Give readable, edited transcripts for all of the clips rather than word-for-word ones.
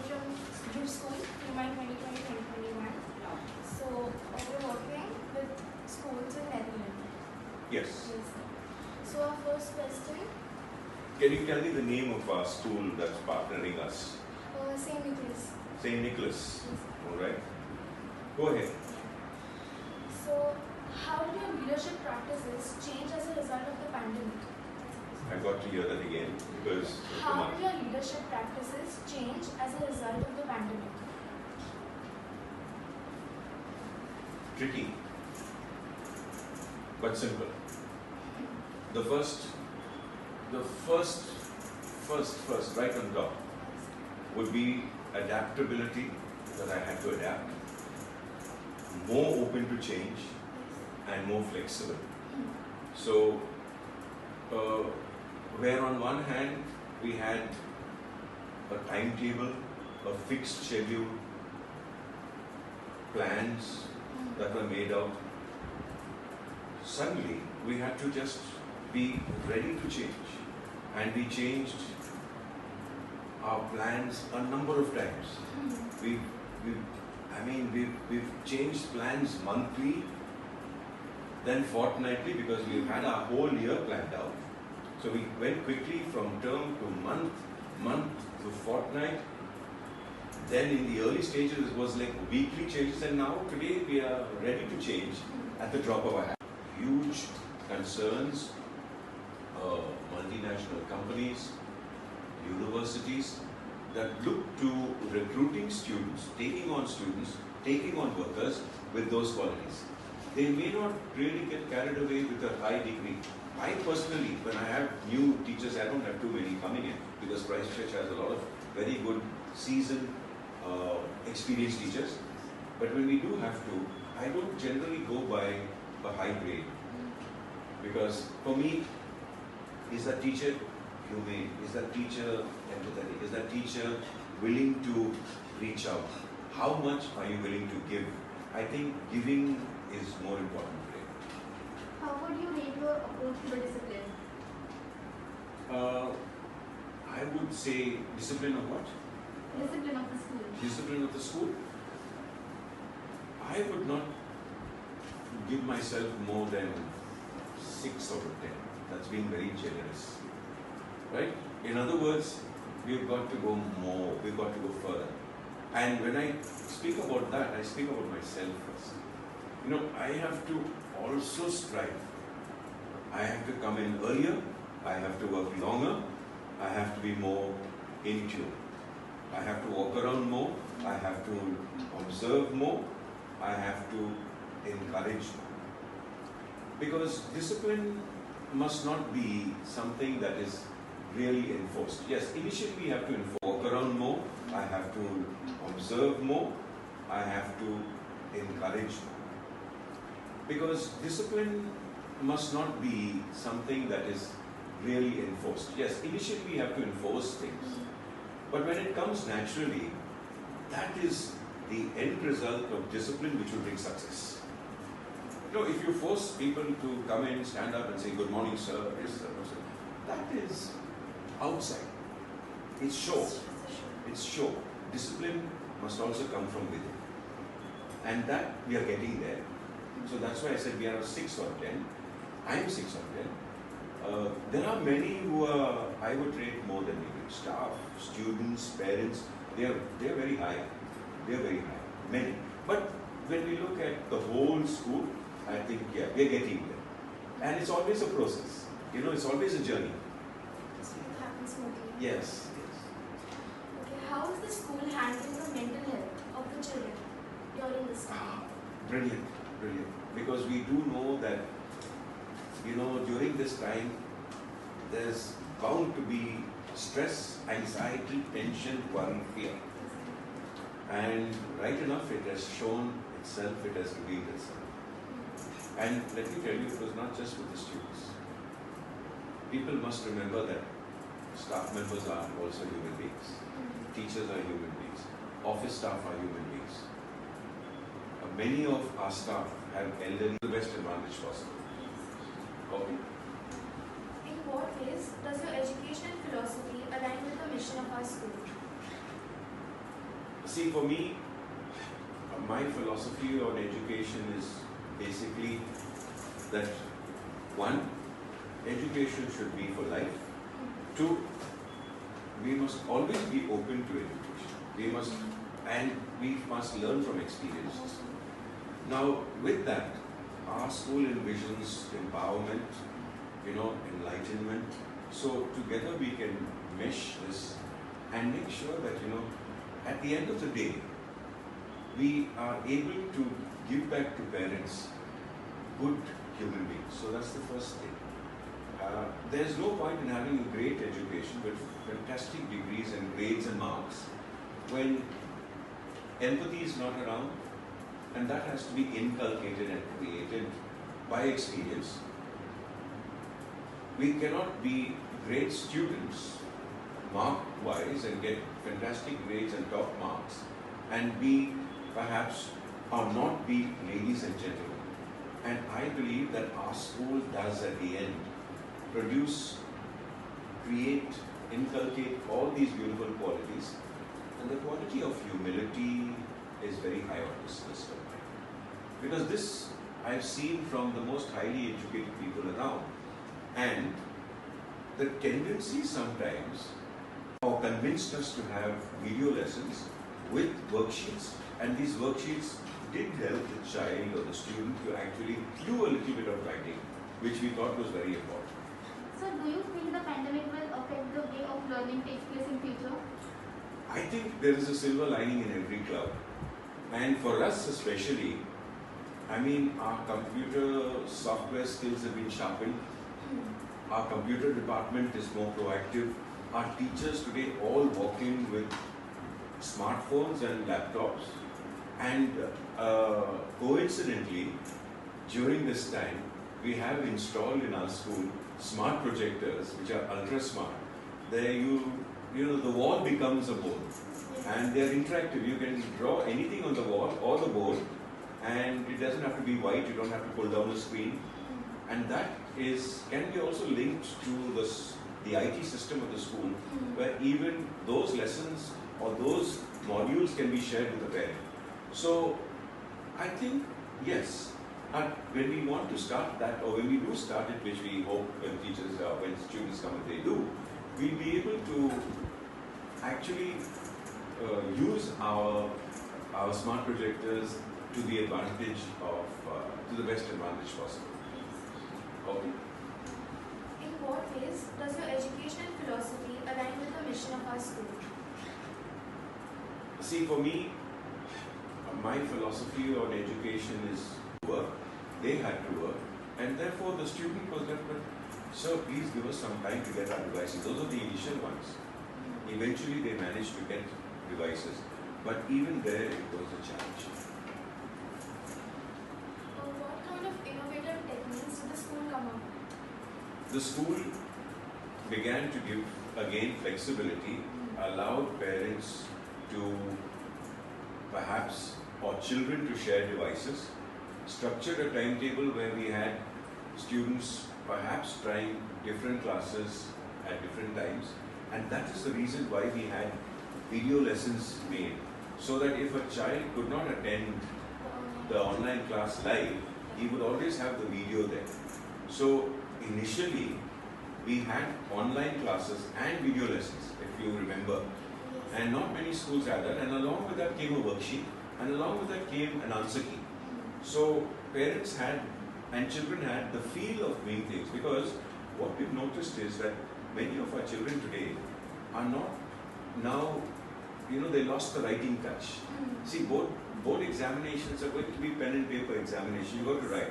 from group school, Eumind 2020-2021. So, we're working with schools in Netherlands. Yes. Yes. So, our first question. Can you tell me the name of our school that's partnering us? St. Nicholas. St. Nicholas. Yes. All right. Go ahead. So, how did your leadership practices change as a result of the pandemic? I've got to hear that again because. How did your leadership practices change as a result of the pandemic? Tricky, but simple. The first, right on top would be adaptability, that I had to adapt, more open to change, and more flexible. So, where on one hand we had a timetable, a fixed schedule, plans that were made out, suddenly we had to just be ready to change. And we changed our plans a number of times. We've changed plans monthly, then fortnightly, because we've had our whole year planned out. So we went quickly from term to month to fortnight. Then in the early stages it was like weekly changes, and now today we are ready to change at the drop of a hat. Huge concerns, multinational companies, universities that look to recruiting students, taking on workers with those qualities. They may not really get carried away with a high degree. I personally, when I have new teachers, I don't have too many coming in because Christchurch has a lot of very good seasoned, experienced teachers. But when we do have to, I don't generally go by a high grade, because for me, is that teacher humane? Is that teacher empathetic? Is that teacher willing to reach out? How much are you willing to give? I think giving is more important today. How would you rate your approach to the discipline? I would say discipline of what? Discipline of the school. Discipline of the school? I would not give myself more than 6 out of 10. That's being very generous. Right? In other words, we've got to go more, we've got to go further. And when I speak about that, I speak about myself first. You know, I have to also strive. I have to come in earlier, I have to work longer, I have to be more in tune. I have to walk around more, I have to observe more, I have to encourage more. Because discipline must not be something that is really enforced. Yes, initially we have to walk around more, I have to observe more, I have to encourage more. Because discipline must not be something that is really enforced. Yes, initially we have to enforce things. But when it comes naturally, that is the end result of discipline which will bring success. You know, if you force people to come in, stand up and say, "Good morning, sir," that is outside. It's show. It's show. Discipline must also come from within. And that we are getting there. So that's why I said we are 6 or 10. I am 6 or 10. There are many who are, I would rate more than me. Staff, students, parents, they are very high. They are very high. Many. But when we look at the whole school, I think, yeah, we are getting there. And it's always a process. You know, it's always a journey. So it happens smoothly. Yes. Okay, how is the school handling the mental health of the children during this time? Brilliant. Because we do know that, you know, during this time, there's bound to be stress, anxiety, tension, worry, fear. And right enough, it has shown itself, it has revealed itself. And let me tell you, it was not just with the students. People must remember that staff members are also human beings. Teachers are human beings. Office staff are human beings. Many of our staff have elderly, the best advantage possible. Okay. In what ways does your education and philosophy align with the mission of our school? See, for me, my philosophy on education is basically that one, education should be for life. Two, we must always be open to education. We must learn from experiences. Now, with that, our school envisions empowerment, enlightenment. So together we can mesh this and make sure that, at the end of the day, we are able to give back to parents good human beings. So that's the first thing. There's no point in having a great education with fantastic degrees and grades and marks when empathy is not around, and that has to be inculcated and created by experience. We cannot be great students mark-wise and get fantastic grades and top marks and be perhaps or not be ladies and gentlemen. And I believe that our school does at the end produce, create, inculcate all these beautiful qualities, and the quality of humility is very high on this list of mine. Because this I've seen from the most highly educated people around, and the tendency sometimes convinced us to have video lessons with worksheets, and these worksheets did help the child or the student to actually do a little bit of writing, which we thought was very important. So do you think the pandemic will affect the way of learning takes place in future? I think there is a silver lining in every cloud. And for us especially, our computer software skills have been sharpened. Our computer department is more proactive. Our teachers today all walk in with smartphones and laptops. And coincidentally, during this time, we have installed in our school smart projectors, which are ultra smart. There the wall becomes a board, and they are interactive. You can draw anything on the wall or the board, and it doesn't have to be white. You don't have to pull down the screen, and that can be also linked to the IT system of the school, where even those lessons or those modules can be shared with the parent. So I think yes. When we want to start that, or when we do start it, which we hope when students come and they do, we'll be able to actually use our smart projectors to the advantage to the best advantage possible. Okay. In what ways does your educational philosophy align with the mission of our school? See, for me, my philosophy on education is work. They had to work, and therefore the student was left with, sir, please give us some time to get our devices. Those are the initial ones. Eventually they managed to get devices, but even there it was a challenge. What kind of innovative techniques did the school come up with? The school began to give, again, flexibility, allowed parents to perhaps, or children to share devices, structured a timetable where we had students perhaps trying different classes at different times, and that is the reason why we had video lessons made, so that if a child could not attend the online class live, he would always have the video there. So initially we had online classes and video lessons, if you remember, and not many schools had that, and along with that came a worksheet, and along with that came an answer key. So parents had and children had the feel of doing things, because what we've noticed is that many of our children today are not now, they lost the writing touch. See, board examinations are going to be pen and paper examination, you got to write.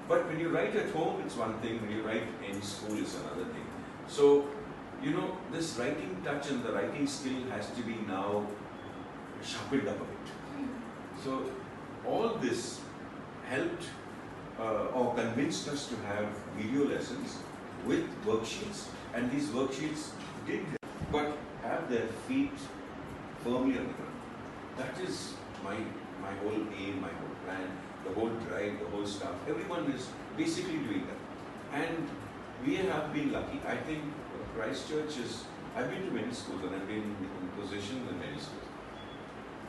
But when you write at home, it's one thing, when you write in school, it's another thing. So, this writing touch and the writing skill has to be now sharpened up a bit. So, all this helped or convinced us to have video lessons with worksheets, and these worksheets did but have their feet firmly on the ground. That is my whole aim, my whole plan, the whole drive, the whole staff. Everyone is basically doing that. And we have been lucky. I think Christchurch I've been to many schools and I've been in positions in many schools.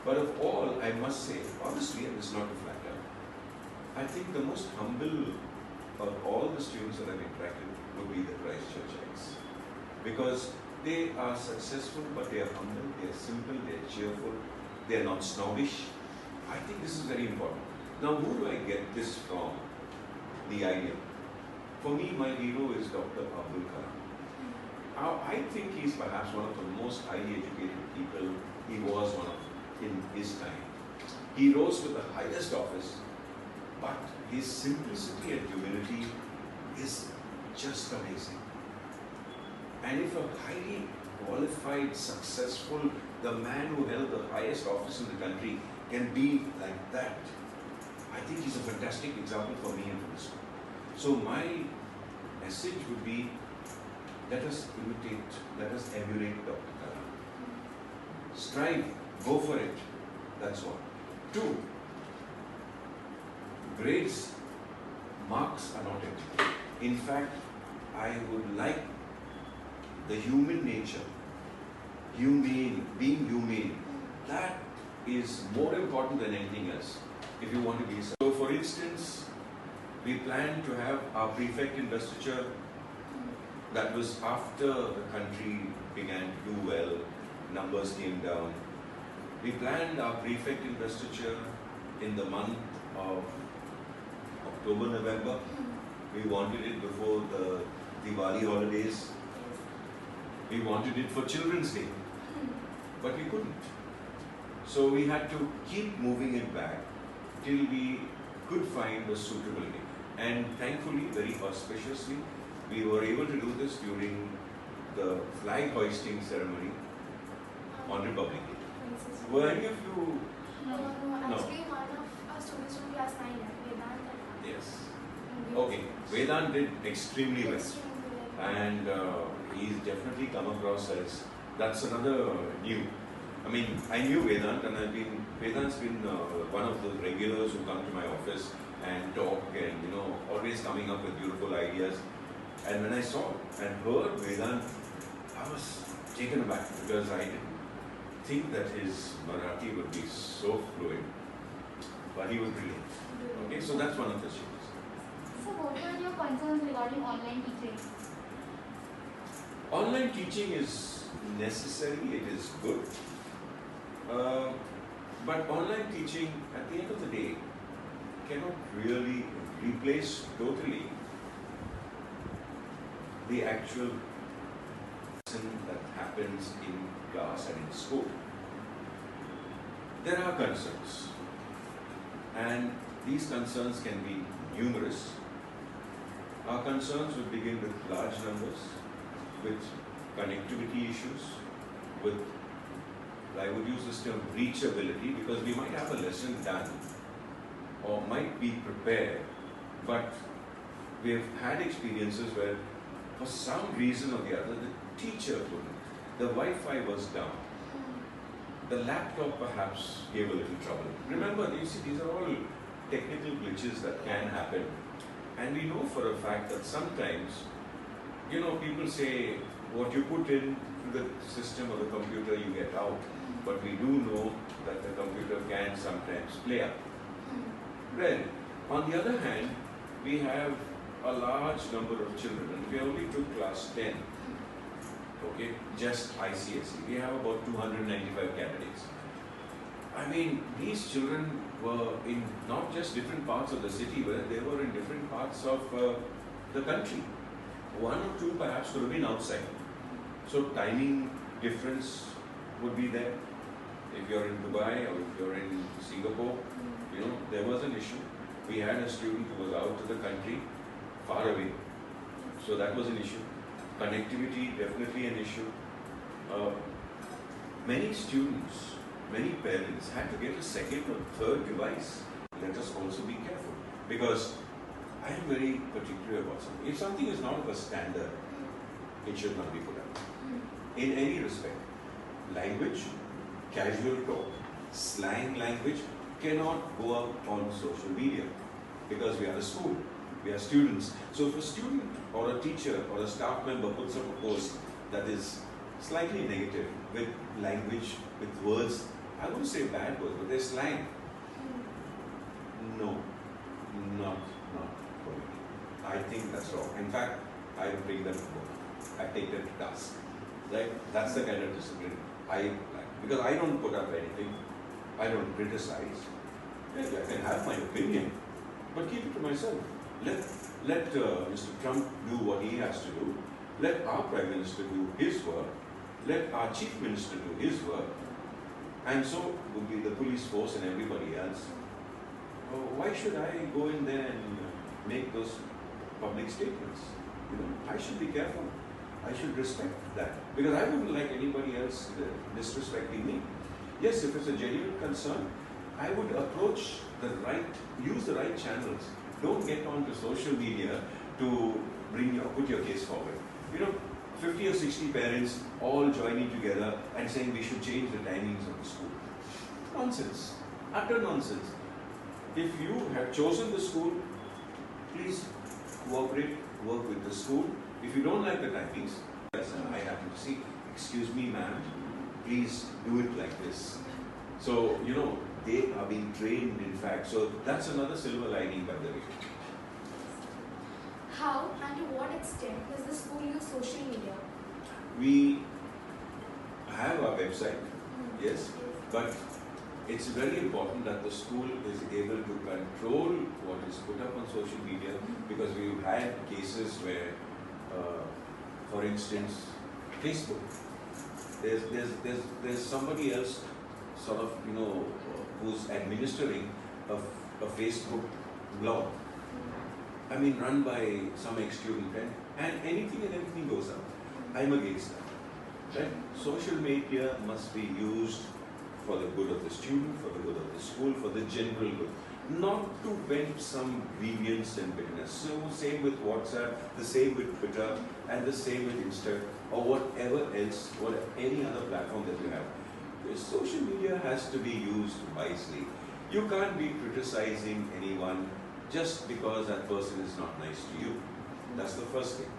But of all, I must say, honestly, and it's not to flatter, I think the most humble of all the students that I've interacted with would be the Christchurchites. Because they are successful, but they are humble, they are simple, they are cheerful, they are not snobbish. I think this is very important. Now, who do I get this from? The idea. For me, my hero is Dr. Abdul Kalam. Now, I think he's perhaps one of the most highly educated people. He was one of in his time. He rose to the highest office, but his simplicity and humility is just amazing. And if a highly qualified, successful, the man who held the highest office in the country can be like that, I think he's a fantastic example for me and for this one. So my message would be, let us imitate, let us emulate Dr. Kalam. Strive, go for it. That's all. 2, grades, marks are not it. In fact, I would like the human nature, humane, being humane, that is more important than anything else if you want to be. So for instance, we planned to have our prefect investiture. That was after the country began to do well, numbers came down. We planned our prefect investiture in the month of October, November. We wanted it before the Diwali holidays. We wanted it for Children's Day, but we couldn't. So we had to keep moving it back till we could find a suitable day. And thankfully, very auspiciously, we were able to do this during the flag hoisting ceremony on Republic Day. Were any of you? No, No. actually one of our students from class 9, Vedant. Yes. Okay, Vedant did extremely well. Extremely well. And he's definitely come across as, that's another new. I mean, I knew Vedant, and Vedant's been one of the regulars who come to my office and talk and, always coming up with beautiful ideas. And when I saw and heard Vedant, I was taken aback because I didn't think that his Marathi would be so fluent, but he was brilliant. Okay, so that's one of the students. So what were your concerns regarding online teaching? Online teaching is necessary, it is good. But online teaching, at the end of the day, cannot really replace totally the actual lesson that happens in class and in school. There are concerns, and these concerns can be numerous. Our concerns would begin with large numbers, with connectivity issues, with, I would use this term, reachability, because we might have a lesson done or might be prepared, but we have had experiences where for some reason or the other the teacher couldn't. The Wi-Fi was down. The laptop perhaps gave a little trouble. Remember, you see, these are all technical glitches that can happen. And we know for a fact that sometimes, people say what you put in the system or the computer you get out. But we do know that the computer can sometimes play up. Well, on the other hand, we have a large number of children, and we only took class 10, okay, just ICSE. We have about 295 candidates. I mean, these children were in not just different parts of the city, but they were in different parts of the country. One or two perhaps could have been outside. So timing difference would be there. If you're in Dubai or if you're in Singapore, there was an issue. We had a student who was out of the country, far away. So that was an issue. Connectivity, definitely an issue. Many students, many parents had to get a second or third device. Let us also be careful, because I am very particular about something. If something is not of a standard, it should not be put out. In any respect. Language, casual talk, slang language cannot go out on social media, because we are a school, we are students. So if a student or a teacher or a staff member puts up a post that is slightly negative with language, with words I wouldn't say bad words, but they're slang. No, not for me. I think that's wrong. In fact, I bring them to work. I take them to task. Right? That's the kind of discipline I like. Because I don't put up anything. I don't criticize. Yeah, I can have my opinion, but keep it to myself. Let Mr. Trump do what he has to do. Let our Prime Minister do his work. Let our Chief Minister do his work. And so would be the police force and everybody else. Why should I go in there and make those public statements? You know, I should be careful. I should respect that. Because I wouldn't like anybody else disrespecting me. Yes, if it's a genuine concern, I would use the right channels. Don't get onto social media to put your case forward. You know, 50 or 60 parents all joining together and saying we should change the timings of the school. Nonsense. Utter nonsense. If you have chosen the school, please cooperate, work with the school. If you don't like the timings, I happen to see, excuse me ma'am, please do it like this. So, you know, they are being trained in fact. So that's another silver lining by the way. How and to what extent does the school use social media? We have our website, yes, but it's very important that the school is able to control what is put up on social media, because we've had cases where, for instance, Facebook, there's somebody else sort of, you know, who's administering a Facebook blog. I mean, run by some ex-student, and anything and everything goes up. I'm against that. Right? Social media must be used for the good of the student, for the good of the school, for the general good. Not to vent some grievance and bitterness. So same with WhatsApp, the same with Twitter, and the same with Insta, or whatever else, any other platform that you have. Social media has to be used wisely. You can't be criticizing anyone just because that person is not nice to you. That's the first thing.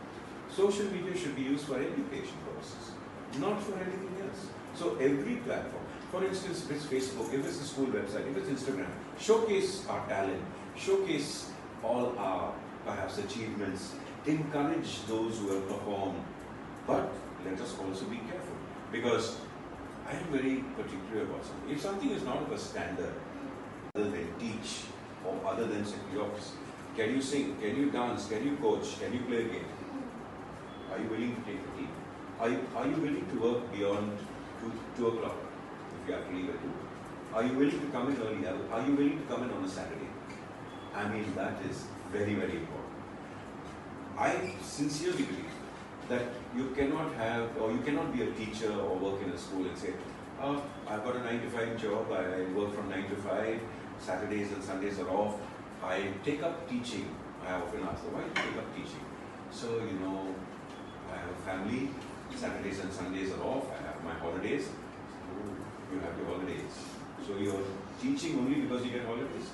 Social media should be used for education purposes, not for anything else. So every platform, for instance, if it's Facebook, if it's a school website, if it's Instagram, showcase our talent, showcase all our perhaps achievements, encourage those who have performed, but let us also be careful, because I am very particular about something. If something is not of a standard, other than teach, or other than say, can you sing, can you dance, can you coach, can you play a game? Are you willing to take the team? Are you willing to work beyond 2 o'clock if you have to leave at 2? Are you willing to come in early? Are you willing to come in on a Saturday? I mean, that is very, very important. I sincerely believe that you cannot have, or you cannot be a teacher or work in a school and say, oh, I've got a 9 to 5 job, I work from 9 to 5, Saturdays and Sundays are off. I take up teaching. I often ask them, why do you take up teaching? So, you know, I have a family, Saturdays and Sundays are off, I have my holidays. Oh, you have your holidays. So you're teaching only because you get holidays?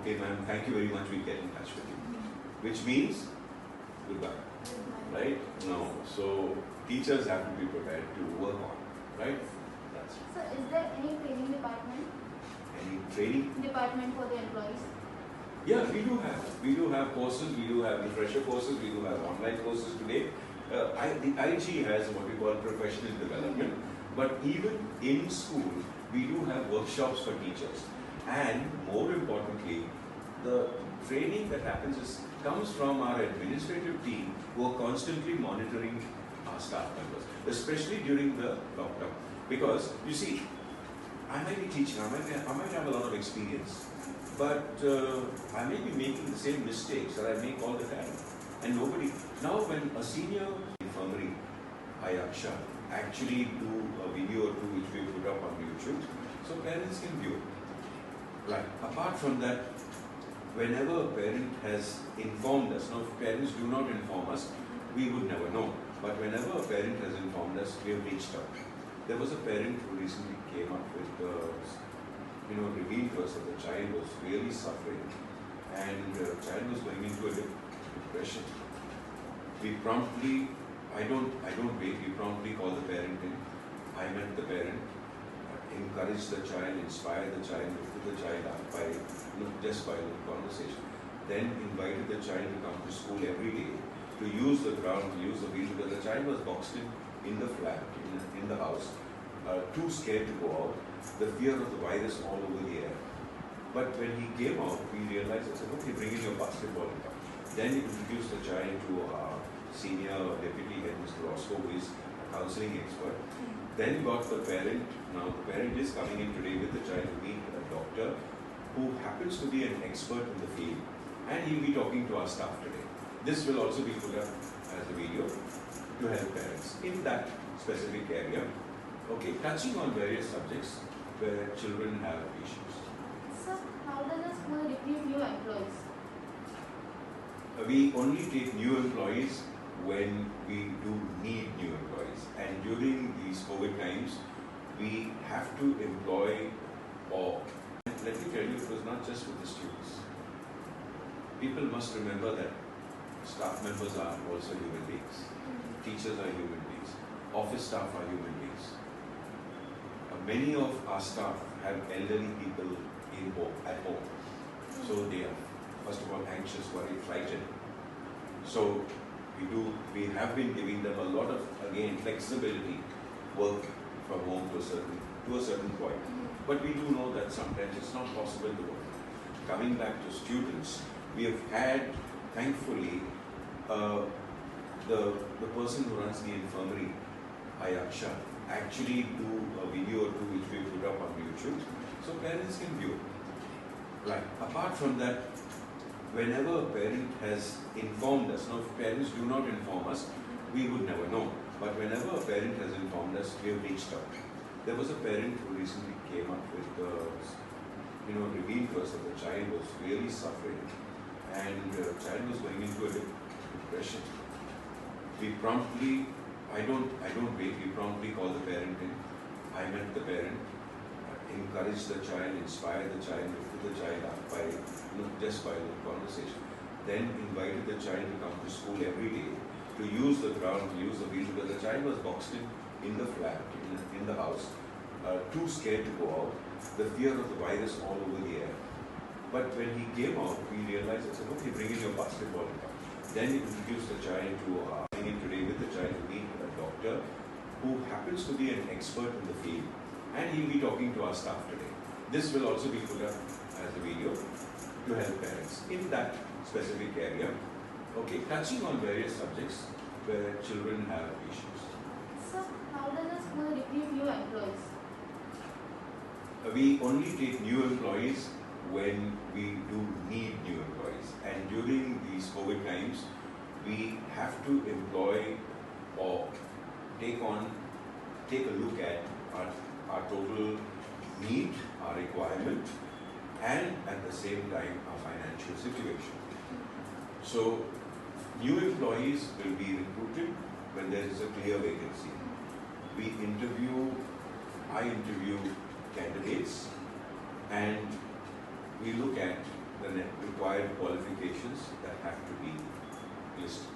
Okay, ma'am, thank you very much, we'll get in touch with you. Which means, goodbye. Right? No. So teachers have to be prepared to work on. Right? That's it. So is there any training department? Any training? Department for the employees? Yeah, we do have. We do have courses, we do have refresher courses, we do have online courses today. The IG has what we call professional development, but even in school, we do have workshops for teachers. And more importantly, the training that comes from our administrative team who are constantly monitoring our staff members, especially during the lockdown. Because, you see, I might be teaching, I might have a lot of experience, but I may be making the same mistakes that I make all the time. And nobody, now when a senior infirmary, Ayaksha, actually do a video or two which we put up on YouTube, so parents can view it. Right. Apart from that, whenever a parent has informed us, now if parents do not inform us, we would never know. But whenever a parent has informed us, we have reached out. There was a parent who recently came up with, revealed to us that the child was really suffering and the child was going into a depression. We promptly, I don't wait, we promptly call the parent in. I met the parent encourage the child, inspire the child, lift the child up by just by conversation. Then invited the child to come to school every day, to use the ground, to use the field, because the child was boxed in the flat, in the house, too scared to go out, the fear of the virus all over the air. But when he came out, we realized, I said, okay, bring in your basketball and come. Then he introduced the child to our senior deputy head, Mr. Roscoe, who is a counseling expert. Then got the parent. Now the parent is coming in today with the child to meet a doctor who happens to be an expert in the field, and he'll be talking to our staff today. This will also be put up as a video to help parents in that specific area. Okay, touching on various subjects where children have issues. So, how does a school recruit new employees? We only take new employees when we do need new employees, and during these COVID times we have to employ, or let me tell you, it was not just with the students. People must remember that staff members are also human beings, teachers are human beings, office staff are human beings. Many of our staff have elderly people at home, so they are first of all anxious, worried, frightened. So we have been giving them a lot of, again, flexibility, work from home to a certain point. But we do know that sometimes it's not possible to work. Coming back to students, we have had, thankfully, the person who runs the infirmary, Ayasha, actually do a video or two which we put up on YouTube, so parents can view. Right. Apart from that, whenever a parent has informed us, now if parents do not inform us, we would never know. But whenever a parent has informed us, we have reached out. There was a parent who recently came up with, revealed to us that the child was really suffering, and the child was going into a depression. We promptly, I don't wait, we promptly call the parent in. I met the parent, encourage the child, inspire the child, lift the child up by just by conversation. Then invited the child to come to school every day, to use the ground, to use the field, because the child was boxed in the flat, in the house, too scared to go out, the fear of the virus all over the air. But when he came out, we realized, I said, okay, bring in your basketball and come. Then he introduced the child to coming in today with the child to meet a doctor who happens to be an expert in the field, and he'll be talking to our staff today. This will also be put up as a video to help parents in that specific area. Okay, touching on various subjects where children have issues. So, how does a school recruit new employees? We only take new employees when we do need new employees, and during these COVID times we have to employ or take a look at our total need, our requirement, and at the same time our financial situation. So new employees will be recruited when there is a clear vacancy. I interview candidates, and we look at the required qualifications that have to be listed.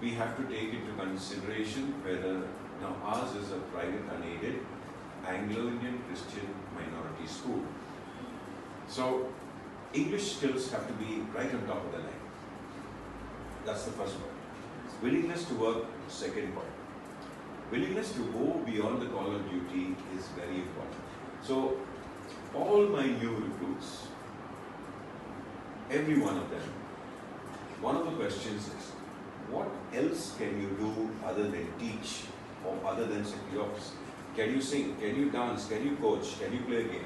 We have to take into consideration whether, now ours is a private unaided Anglo-Indian Christian minority school. So English skills have to be right on top of the line. That's the first point. Willingness to work, second point. Willingness to go beyond the call of duty is very important. So all my new recruits, every one of them, one of the questions is, what else can you do other than teach or other than sit in the office? Can you sing? Can you dance? Can you coach? Can you play a game?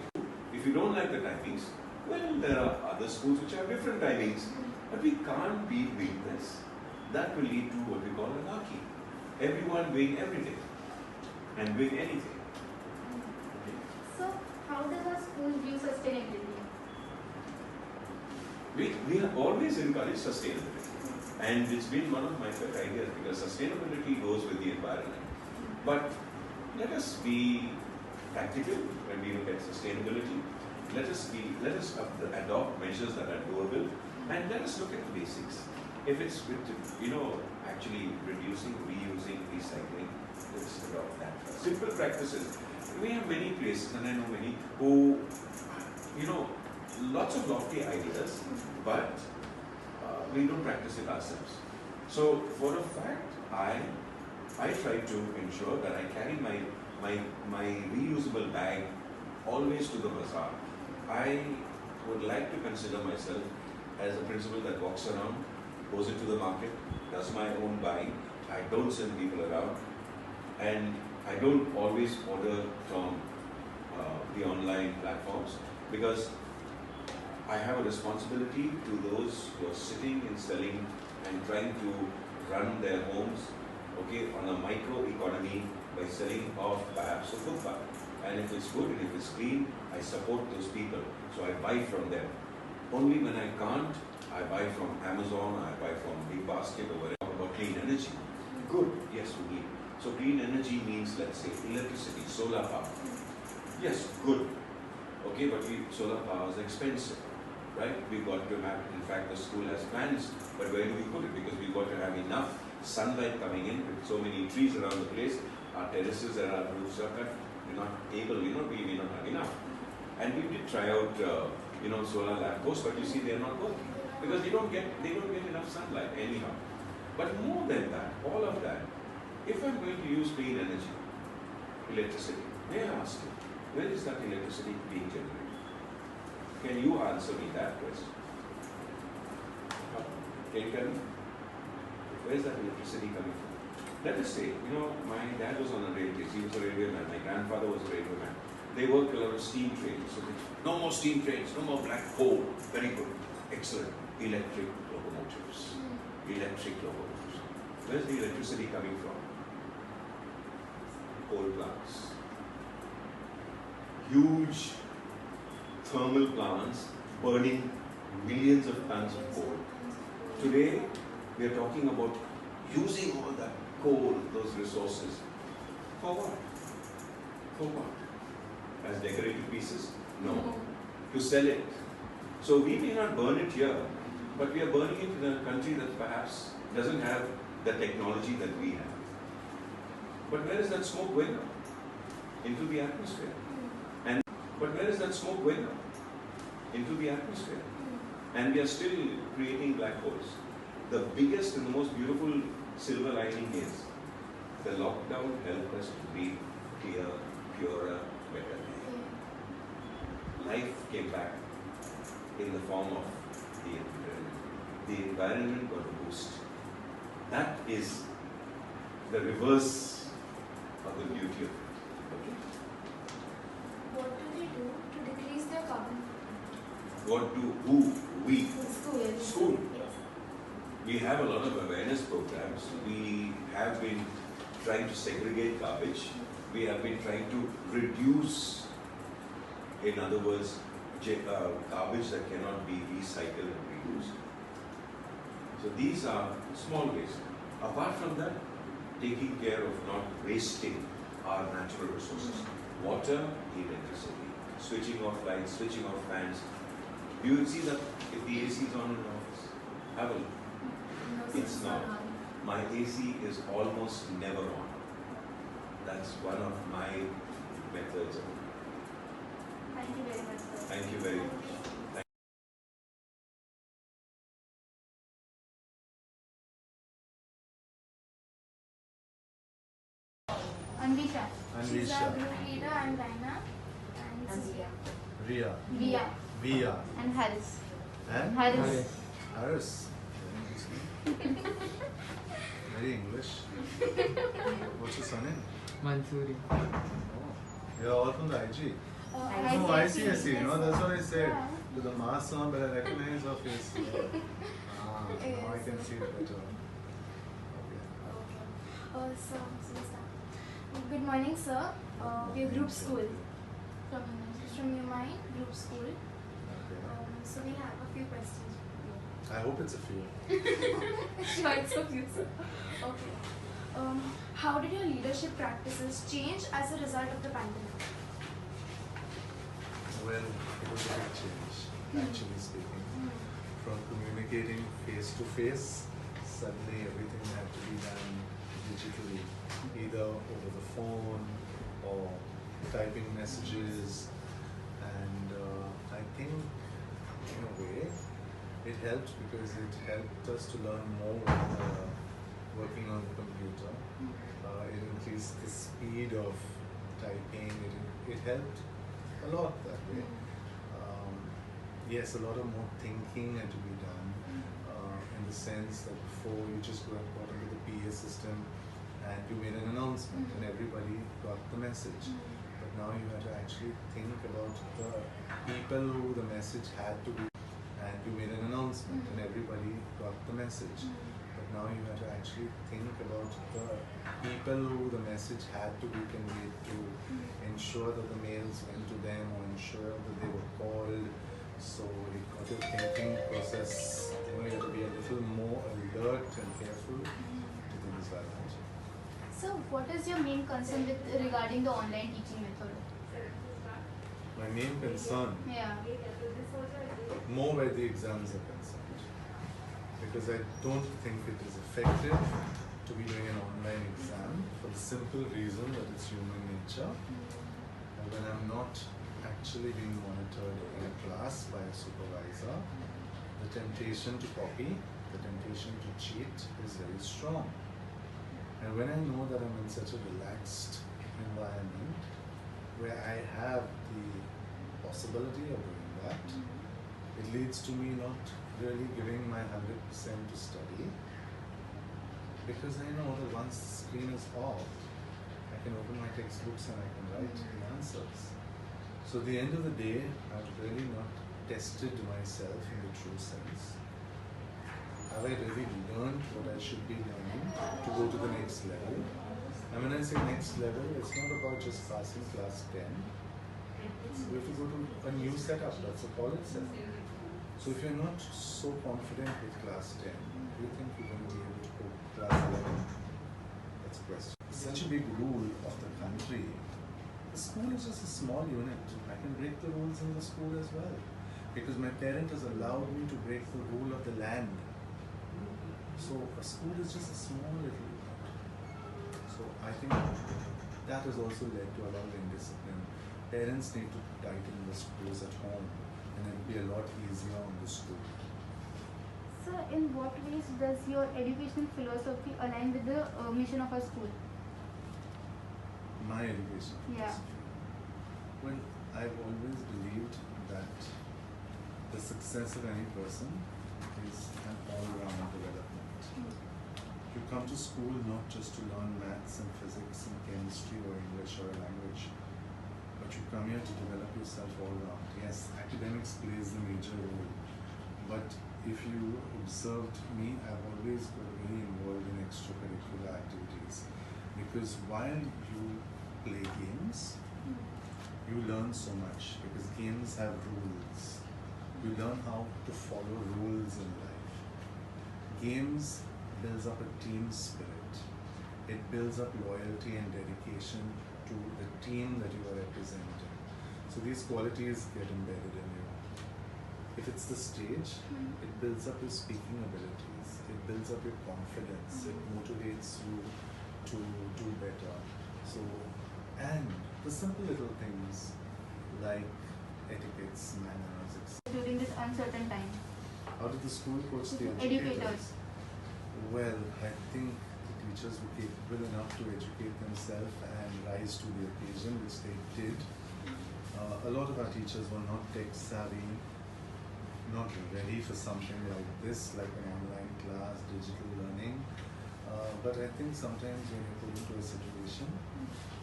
If you don't like the timings, well, there are other schools which have different timings, but we can't be doing this. That will lead to what we call anarchy. Everyone doing everything and doing anything. So, how does a school view sustainability? We have always encouraged sustainability, and it's been one of my pet ideas, because sustainability goes with the environment. But let us be practical when we look at sustainability. Let us adopt measures that are doable, and let us look at the basics. If it's actually reducing, reusing, recycling, let's adopt that. Simple practices. We have many places, and I know many who, lots of lofty ideas, but we don't practice it ourselves. So, for a fact, I try to ensure that I carry my reusable bag always to the bazaar. I would like to consider myself as a principal that walks around, goes into the market, does my own buying. I don't send people around, and I don't always order from the online platforms, because I have a responsibility to those who are sitting and selling and trying to run their homes, on a micro economy by selling off perhaps a footpath. And if it's good and if it's clean, I support those people. So I buy from them. Only when I can't, I buy from Amazon, I buy from Big Basket or whatever. About clean energy. Good, yes, we need. So clean energy means, let's say, electricity, solar power. Yes, good. But solar power is expensive, right? We've got to have, in fact, the school has plans, but where do we put it? Because we've got to have enough sunlight coming in with so many trees around the place. Our terraces and our roofs are cut. We're not able, we may not have enough. And we did try out, solar lampposts, but you see, they're not working because they don't get enough sunlight anyhow. But more than that, all of that, if I'm going to use clean energy, electricity, may I ask you, where is that electricity being generated? Can you answer me that question? Can you tell me? Where is that electricity coming from? Let us say, my dad was on a railway, he was a railway man, my grandfather was a railway man. They worked a lot of steam trains, so no more steam trains, no more black coal. Very good, excellent. Electric locomotives. Electric locomotives. Where's the electricity coming from? Coal plants. Huge thermal plants burning millions of tons of coal. Today, we are talking about using all that coal, those resources. For what? For what? As decorative pieces? No. To sell it. So we may not burn it here, but we are burning it in a country that perhaps doesn't have the technology that we have. But where is that smoke going up? Into the atmosphere. But where is that smoke going up? Into the atmosphere. And we are still creating black holes. The biggest and the most beautiful silver lining is the lockdown helped us to breathe clear, purer, better. Life came back in the form of the environment. The environment got a boost. That is the reverse of the beauty of it. What do they do to decrease their carbon footprint? We? School. Yes. We have a lot of awareness programs. We have been trying to segregate garbage. We have been trying to reduce, in other words, garbage that cannot be recycled and reused. So these are small ways. Apart from that, taking care of not wasting our natural resources. Water, electricity, switching off lights, switching off fans. You will see that if the AC is on in the office, have a look. It's not. My AC is almost never on. That's one of my methods. Thank you very much, sir. Thank you very much. Anvisha. She's our group leader, and Raynaa, and Viya. Viya. And Haris. And? Haris. Very English. What's your surname? Mansoori. Oh, you're all from the IG. I I see. That's what I said. With the mask on, but I recognize her face. Now I can see it better. Okay. So good morning, sir. We are group school from Eumind group school. Okay. So we have a few questions. I hope it's a few. Sure, it's a few, sir. Okay. How did your leadership practices change as a result of the pandemic? Well, it was a big change, actually speaking. from communicating face to face, suddenly everything had to be done digitally, either over the phone or typing messages. And I think in a way it helped because it helped us to learn more working on the computer. It increased the speed of typing. It helped a lot that way. Yes, a lot of more thinking had to be done in the sense that before you just got into the PA system and you made an announcement and everybody got the message. But now you have to actually think about the people who the message had to be, and you made an announcement and everybody got the message. But now you have to actually think about the people who the message had to be conveyed to, ensure that the mails went to them or ensure that they were called. So it got your thinking process, you have to be a little more alert and careful to things like that. So what is your main concern regarding the online teaching method? My main concern, Yeah. more where the exams are concerned, because I don't think it is effective to be doing an online exam for the simple reason that it's human nature. And when I'm not actually being monitored in a class by a supervisor, the temptation to copy, the temptation to cheat is very strong. And when I know that I'm in such a relaxed environment where I have the possibility of doing that, it leads to me not really giving my 100% to study, because I know that once the screen is off, I can open my textbooks and I can write the answers. So at the end of the day, I've really not tested myself in the true sense. Have I really learned what I should be learning to go to the next level? And when I say next level, it's not about just passing class 10. You have to go to a new setup, that's a college setup. So if you're not so confident with class 10, do you think you're going to be able to go to class 11? That's a question. Such a big rule of the country. The school is just a small unit. I can break the rules in the school as well, because my parent has allowed me to break the rule of the land. So a school is just a small little unit. So I think that has also led to a lot of indiscipline. Parents need to tighten the screws at home, and it will be a lot easier on the school. So in what ways does your educational philosophy align with the mission of our school? My education Yeah. philosophy. Well, I've always believed that the success of any person is an all-round development. You come to school not just to learn maths and physics and chemistry or English or a language, but you come here to develop yourself all round. Yes, academics plays a major role, but if you observed me, I've always got very involved in extracurricular activities, because while you play games, you learn so much, because games have rules. You learn how to follow rules in life. Games builds up a team spirit. It builds up loyalty and dedication to the team that you are representing. So these qualities get embedded in you. If it's the stage, it builds up your speaking abilities. It builds up your confidence. It motivates you to do better. So, and the simple little things like etiquettes, manners, etc. During this uncertain time. How did the school coach the Educators. educators? Well, I think the teachers were capable enough to educate themselves and rise to the occasion, which they did. A lot of our teachers were not tech savvy, not ready for something like this, like an online class, digital learning. But I think sometimes when you're put into a situation,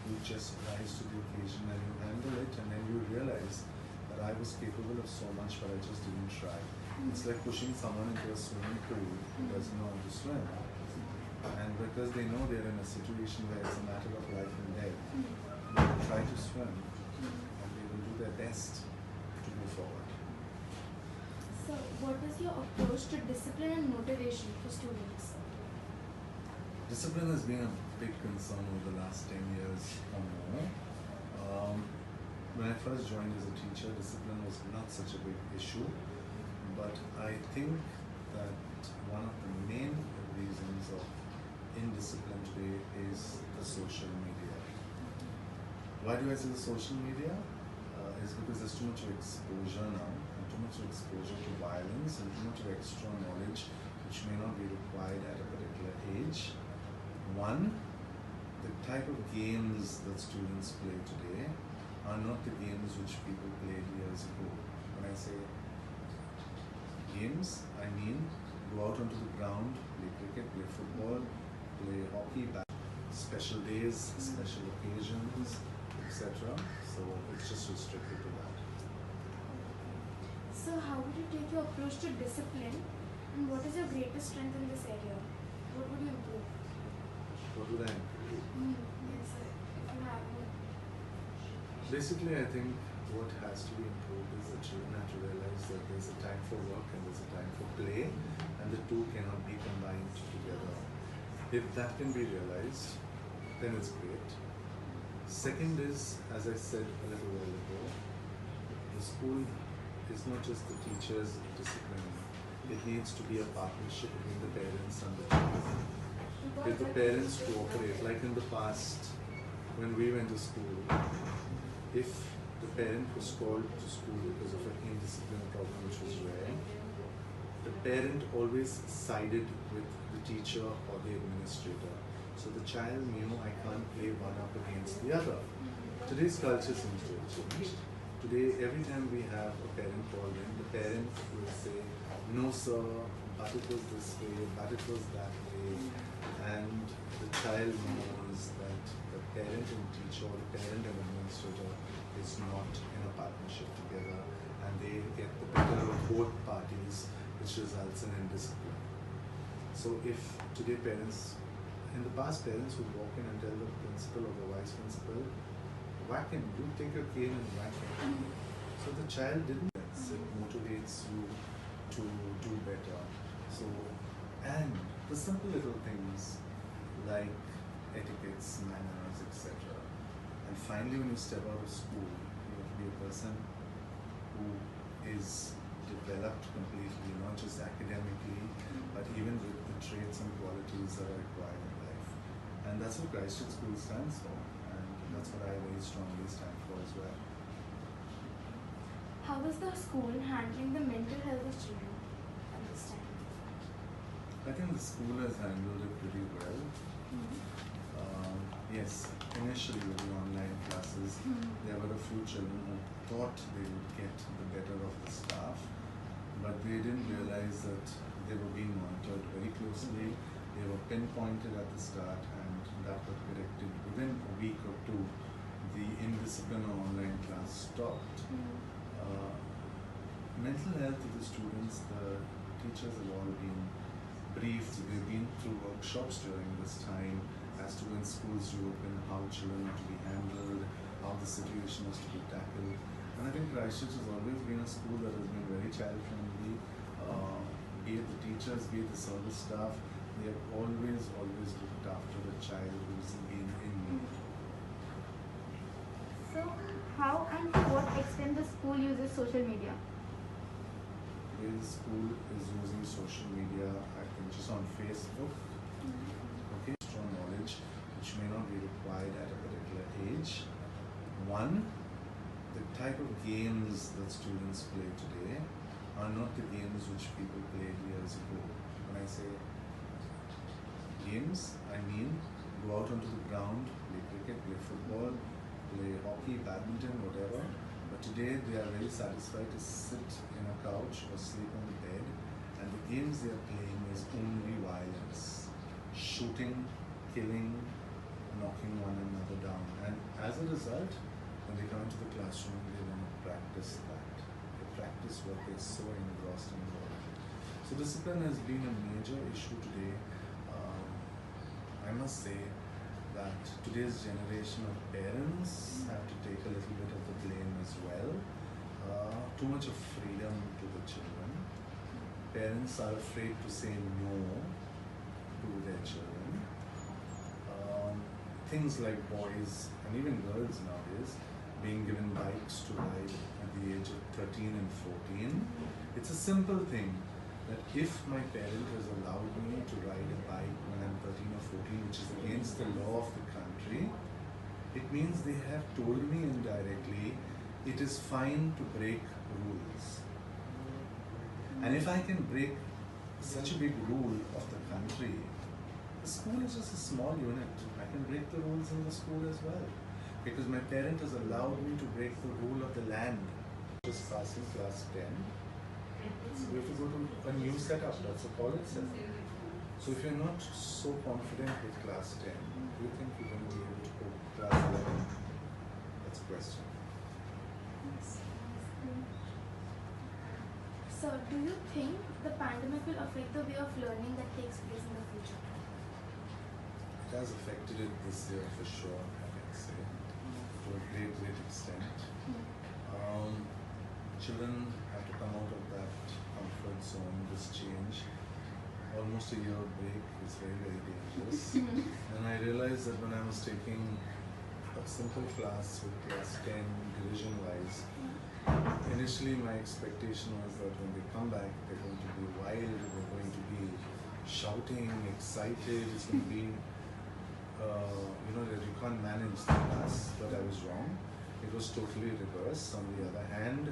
you just rise to the occasion and you handle it, and then you realize that I was capable of so much, but I just didn't try. It's like pushing someone into a swimming pool who doesn't know how to swim. And because they know they're in a situation where it's a matter of life and death, they will try to swim and they will do their best to move forward. So, what is your approach to discipline and motivation for students? Discipline has been a big concern over the last 10 years or more. When I first joined as a teacher, discipline was not such a big issue, but But I think that one of the main reasons of indiscipline today is the social media. Why do I say the social media? Is because there's too much of exposure now, and too much of exposure to violence, and too much of extra knowledge which may not be required at a particular age. One, the type of games that students play today are not the games which people played years ago. When I say games, I mean go out onto the ground, play cricket, play football, play hockey, special days, special occasions, etc. So it's just restricted to that. So how would you take your approach to discipline, and what is your greatest strength in this area? What would you improve? What would I improve? Yes, sir. If you have one. Basically, I think what has to be improved is that children have to realize that there's a time for work and there's a time for play, and the two cannot be combined together. If that can be realized, then it's great. Second is, as I said a little while ago, the school is not just the teachers' discipline. It needs to be a partnership between the parents and the children. If the parents cooperate, like in the past, when we went to school, if the parent was called to school because of an indiscipline problem which was rare, the parent always sided with the teacher or the administrator. So the child knew I can't play one up against the other. Today's culture seems to have changed. Today, every time we have a parent called in, the parent will say, no sir, but it was this way, but it was that way. And the child knows that the parent and teacher or the parent and administrator is not in a partnership together, and they get the better of both parties, which results in indiscipline. So if today in the past parents would walk in and tell the principal or the vice principal, whack him, you take your cane and whack him. So the child didn't, it motivates you to do better. So, and the simple little things like etiquettes, manners, etc. And finally, when you step out of school, you have to be a person who is developed completely, not just academically, but even with the traits and qualities that are required in life. And that's what Christchurch School stands for, and that's what I very strongly stand for as well. How is the school handling the mental health of children at this time? I think the school has handled it pretty well. Yes, initially with the online classes, there were a few children who thought they would get the better of the staff, but they didn't realize that they were being monitored very closely. They were pinpointed at the start, and that got corrected within a week or two. The indiscipline on online class stopped. Mental health of the students, the teachers have all been briefed. They've been through workshops during this time as to when schools reopen, how children are to be handled, how the situation is to be tackled. And I think Christchurch has always been a school that has been very child friendly. Be it the teachers, be it the service staff, they have always looked after the child who's been in need. So, how and to what extent the school uses social media? The way the school is using social media, I think just on Facebook, okay, strong knowledge which may not be required at a particular age. One, the type of games that students play today are not the games which people played years ago. When I say games, I mean go out onto the ground, play cricket, play football, play hockey, badminton, whatever. But today they are very satisfied to sit in a couch or sleep on the bed, and the games they are playing is only violence. Shooting, killing, knocking one another down. And as a result, when they come into the classroom, they don't practice that. They practice what they're so engrossed in. So discipline has been a major issue today. I must say that today's generation of parents have to take a little bit of the blame as well. Too much of freedom to the children. Parents are afraid to say no to their children. Things like boys and even girls nowadays, being given bikes to ride at the age of 13 and 14. It's a simple thing that if my parent has allowed me to ride a bike when I'm 13 or 14, which is against the law of the country, it means they have told me indirectly it is fine to break rules. And if I can break such a big rule of the country, the school is just a small unit. I can break the rules in the school as well. Because my parent has allowed me to break the rule of the land. Just passing class 10. So we have to go to a new setup, that's a college setup. So if you're not so confident with class 10, do you think you're going to be able to go to class 11? That's a question. So, do you think the pandemic will affect the way of learning that takes place in the future? It has affected it this year for sure, I can say, to a great, great extent. Children have to come out of that comfort zone, this change. Almost a year break is very, very dangerous. And I realized that when I was taking a simple class with class 10 division-wise, initially my expectation was that when they come back, they're going to be wild, they're going to be shouting, excited, it's going to be, that you can't manage the class, but I was wrong. It was totally reverse. On the other hand,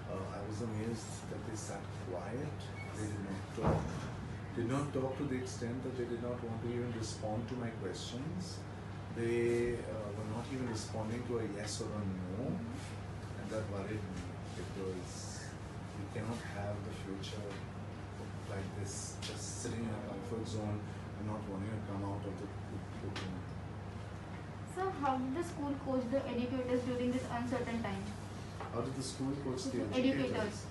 I was amazed that they sat quiet, they did not talk. Did not talk to the extent that they did not want to even respond to my questions. They were not even responding to a yes or a no, and that worried me because we cannot have the future like this, just sitting in a comfort zone and not wanting to come out of the cocoon. So how did the school coach the educators during this uncertain time? How did the school coach the Educators.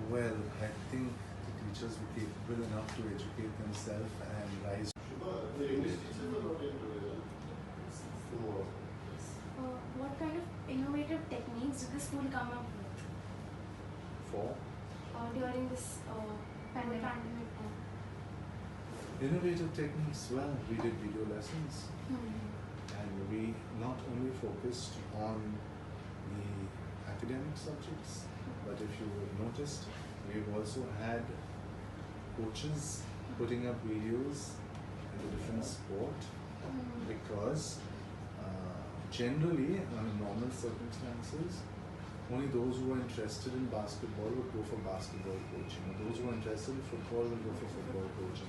Well, I think the teachers were capable enough to educate themselves and rise. What kind of innovative techniques did the school come up with For during this pandemic time? innovative techniques, well, we did video lessons. And we not only focused on the academic subjects, but if you noticed, we've also had coaches putting up videos in the different sport because generally, under normal circumstances, only those who are interested in basketball would go for basketball coaching, or those who are interested in football will go for football coaching.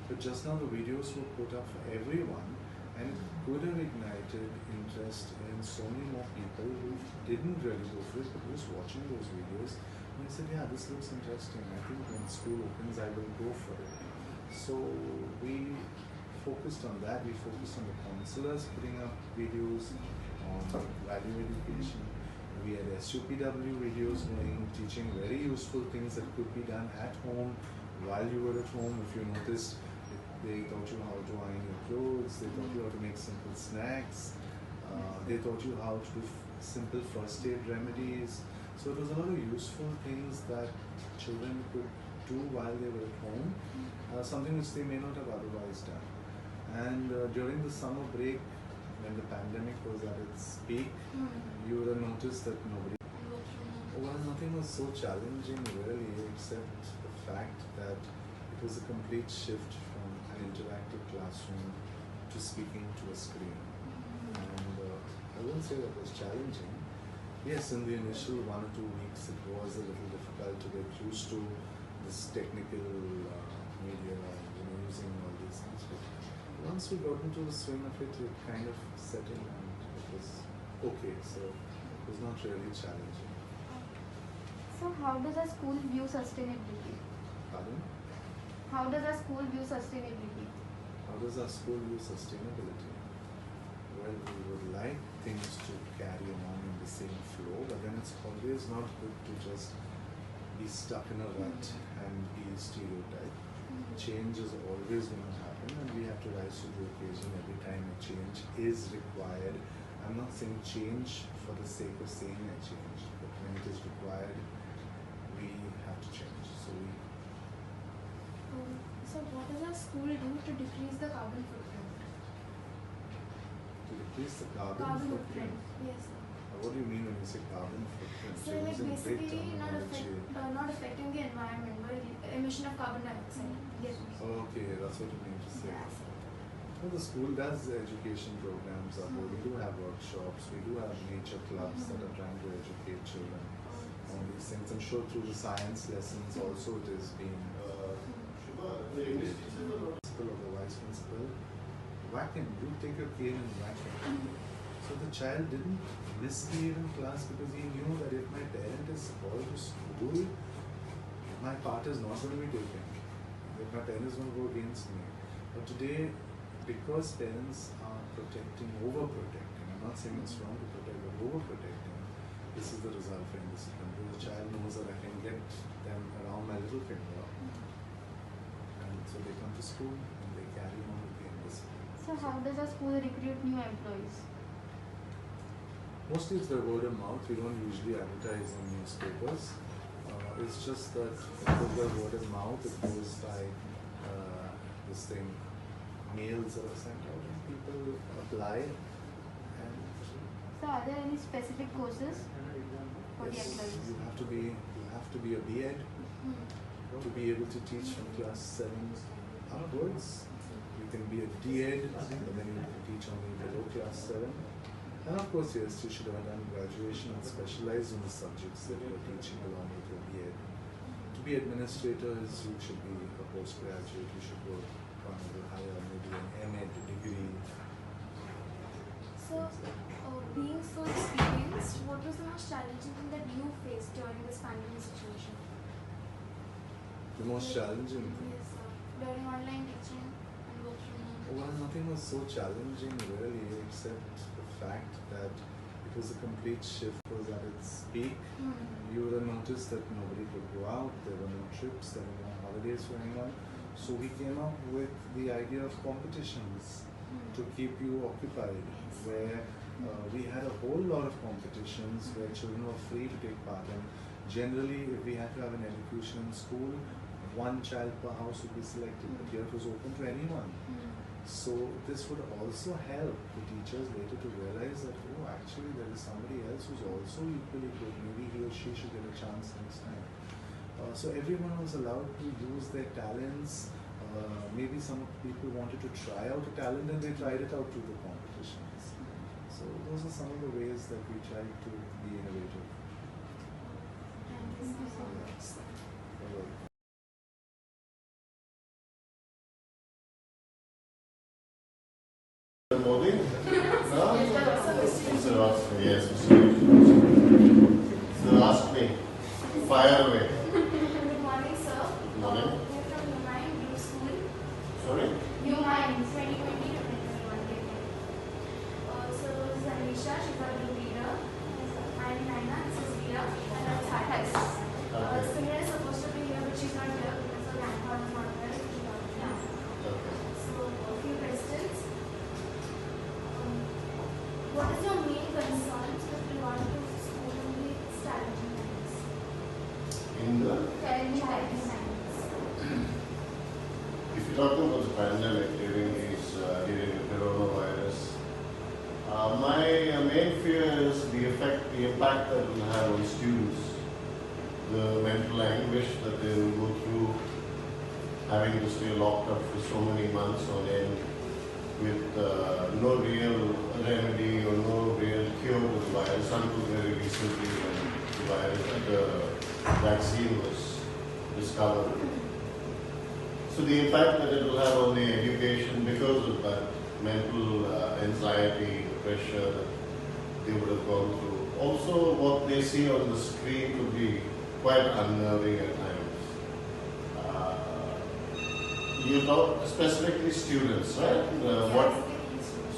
But just now the videos were put up for everyone, and it could have ignited interest in so many more people who didn't really go for it, but just watching those videos. And I said, yeah, this looks interesting. I think when school opens, I will go for it. So we focused on that. We focused on the counselors putting up videos on value education. We had SUPW videos going, teaching very useful things that could be done at home while you were at home. If you noticed, they taught you how to iron your clothes, they taught you how to make simple snacks, they taught you how to do simple first aid remedies. So it was a lot of useful things that children could do while they were at home, something which they may not have otherwise done. And during the summer break, when the pandemic was at its peak, you would have noticed that nothing was so challenging really, except the fact that it was a complete shift from an interactive classroom to speaking to a screen. And I wouldn't say that was challenging. Yes, in the initial 1 or 2 weeks, it was a little difficult to get used to this technical media, using all these things. But once we got into the swing of it, it kind of settled and it was okay. So it was not really challenging. So how does a school view sustainability? Pardon? How does a school view sustainability? How does our school view sustainability? Well, we would like things to carry on in the same flow, but then it's always not good to just be stuck in a rut and be stereotyped. Change is always going to happen, and we have to rise to the occasion every time a change is required. I'm not saying change for the sake of saying a change, but when it is required, we have to change. So what does a school do to decrease the carbon footprint? To decrease the carbon footprint, Yes, sir. What do you mean when you say carbon footprint? So You're like using big basically terminology. not affecting the environment, but emission of carbon dioxide. Yes. Okay, that's what you mean to say. Yes. Well, the school does education programs up here. We do have workshops, we do have nature clubs that are trying to educate children on these things. I'm sure through the science lessons also it is being principal or the vice principal, whack him, you take your cane and whack him. So the child didn't misbehave in class because he knew that if my parent is called to school, my part is not going to be taken. If my parent is going to go against me. But today, because parents are protecting, overprotecting, I'm not saying it's wrong to protect, but overprotecting, this is the result for indiscipline. Because the child knows that I can get them around my little finger. And so they come to school and they carry on with the indiscipline. So how does a school recruit new employees? Mostly it's by word of mouth. We don't usually advertise in newspapers. It's just that because by word of mouth, it goes by this thing, mails that are sent out and people apply. And So are there any specific courses for the yes, employees? you have to be a B.Ed to be able to teach from class 7 upwards. You can be a D.Ed, but then you can teach only below class 7. And of course, yes, you should have done graduation and specialized in the subjects that you are teaching along with your B.Ed. To be administrators, you should be a postgraduate, you should work on a little higher, maybe an M.Ed degree. So, being so experienced, what was the most challenging thing that you faced during this pandemic situation? The most challenging. Yes, during online teaching and work from home. Well, nothing was so challenging really, except the fact that it was a complete shift, was at its peak. You would have noticed that nobody could go out, there were no trips, there were no holidays for anyone. So we came up with the idea of competitions to keep you occupied, where we had a whole lot of competitions where children were free to take part in. Generally, if we had to have an elocution in school, one child per house would be selected, but here it was open to anyone. So this would also help the teachers later to realize that, oh, actually there is somebody else who's also equally good. Maybe he or she should get a chance next time. So everyone was allowed to use their talents. Maybe some people wanted to try out a talent and they tried it out through the competitions. So those are some of the ways that we tried to be innovative. Thank you so much. Modi? No? Mr. Roscoe, yes, Mr. So ask me. Fire away. Good morning, sir. Good morning. We are from Eumind Blue School. Sorry? Eumind 2020 to 2021. So this is Anvisha, she's our group leader. I'm Raynaa, this is Viya, and that's Heiden. Okay. Simran is supposed to be here, but she's not here because her grandpa is not there. She's not here. Okay. So a few questions. What is your main concerns with regard to school in these challenging times? In the, Challenging times. if you're talking about the pandemic during the coronavirus, my main fear is the impact that it will have on students, the mental anguish that they will go through, having to stay locked up for so many months on end, with no real remedy or no real cure to the virus until very recently when the vaccine was discovered. So the impact that it will have on the education because of that mental anxiety, pressure that they would have gone through. Also what they see on the screen could be quite unnerving at times. You talk specifically students, right?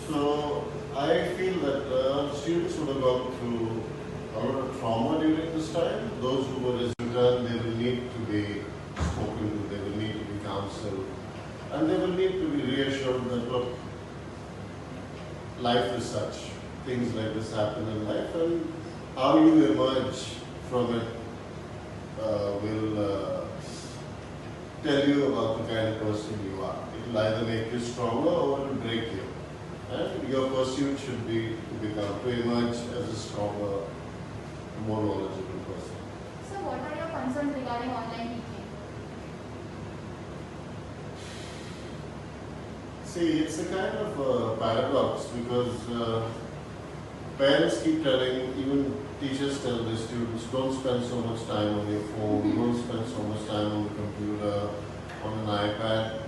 So I feel that students would have gone through a lot of trauma during this time. Those who were returned, they will need to be spoken to, they will need to be counseled, and they will need to be reassured that look, life is such, things like this happen in life, and how you emerge from it will tell you about the kind of person you are. It will either make you stronger or it will break you. And your pursuit should be to emerge as a stronger, more knowledgeable person. So what are your concerns regarding online teaching? See, it's a kind of a paradox because parents keep telling, even teachers tell their students, don't spend so much time on your phone, don't spend so much time on the computer, on an iPad.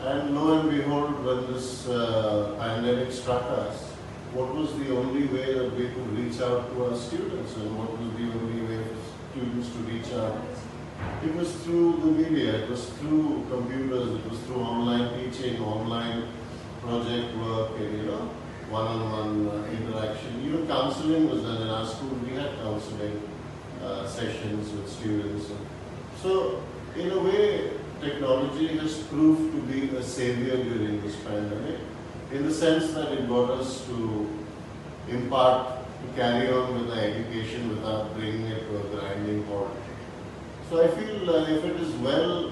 And lo and behold, when this pandemic struck us, what was the only way that we could reach out to our students, and what was the only way for students to reach out? It was through the media, it was through computers, it was through online teaching, online project work, and one-on-one interaction. Even counseling was done in our school. We had counseling sessions with students. So, in a way, technology has proved to be a savior during this pandemic, in the sense that it got us to impart, to carry on with our education without bringing it to a grinding halt. So I feel if it is well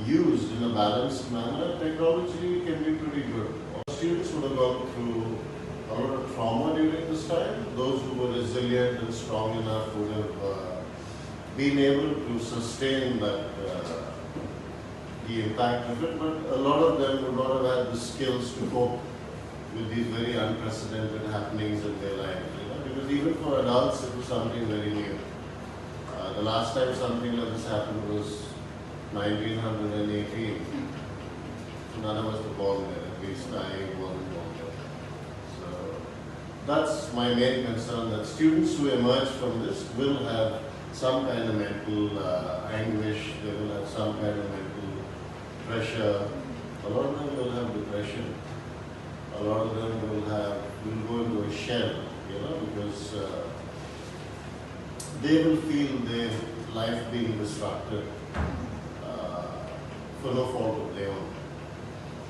used in a balanced manner, technology can be pretty good. Students would have gone through a lot of trauma during this time. Those who were resilient and strong enough would have been able to sustain that the impact of it, but a lot of them would not have had the skills to cope with these very unprecedented happenings in their lives. Because even for adults, it was something very new. The last time something like this happened was 1918. None of us were born there, at least I wasn't born there. So that's my main concern, that students who emerge from this will have some kind of mental anguish, they will have some kind of mental pressure. A lot of them will have depression. A lot of them will go into a shell, because they will feel their life being disrupted for no fault of their own.